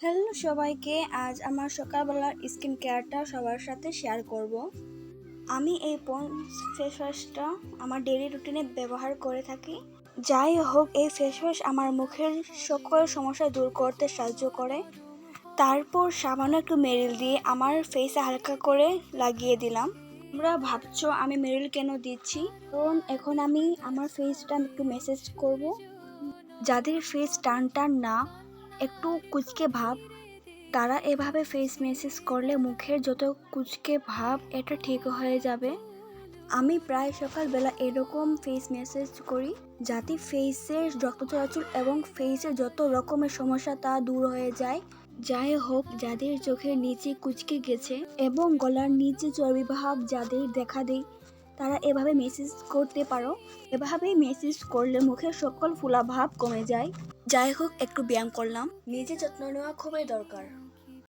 Hello সবাইকে, আজ আমার সকালবেলার স্কিন কেয়ারটা সবার সাথে শেয়ার করব। আমি এই পন্ডস ফেস ওয়াশটা আমার ডেইলি রুটিনে ব্যবহার করে থাকি। যাই হোক, এই ফেস ওয়াশ আমার মুখের সকল সমস্যা দূর করতে সাহায্য করে। তারপর সামান্য একটু মেরিল দিয়ে আমার ফেসে হালকা করে লাগিয়ে দিলাম। তোমরা ভাবছো আমি মেরিল কেন দিচ্ছি? কারণ এখন আমি আমার ফেসটা একটু ম্যাসেজ করব। যাদের ফেস টান টান না, একটু কুচকে ভাব, তারা এভাবে ফেস ম্যাসেজ করলে মুখের যত কুচকে ভাব এটা ঠিক হয়ে যাবে। আমি প্রায় সকালবেলা এরকম ফেস ম্যাসেজ করি যাতে ফেসের রক্ত চলাচল এবং ফেসের যত রকমের সমস্যা তা দূর হয়ে যায়। যাই হোক, যাদের চোখের নিচে কুচকে গেছে এবং গলার নিচে চর্বি ভাব যাদের দেখা দেয়, তারা এভাবে মেসেজ করতে পারো। এভাবেই মেসেজ করলে মুখের সকল ফোলা ভাব কমে যায়। যাই হোক, একটু ব্যায়াম করলাম। নিজে যত্ন নেওয়া খুবই দরকার।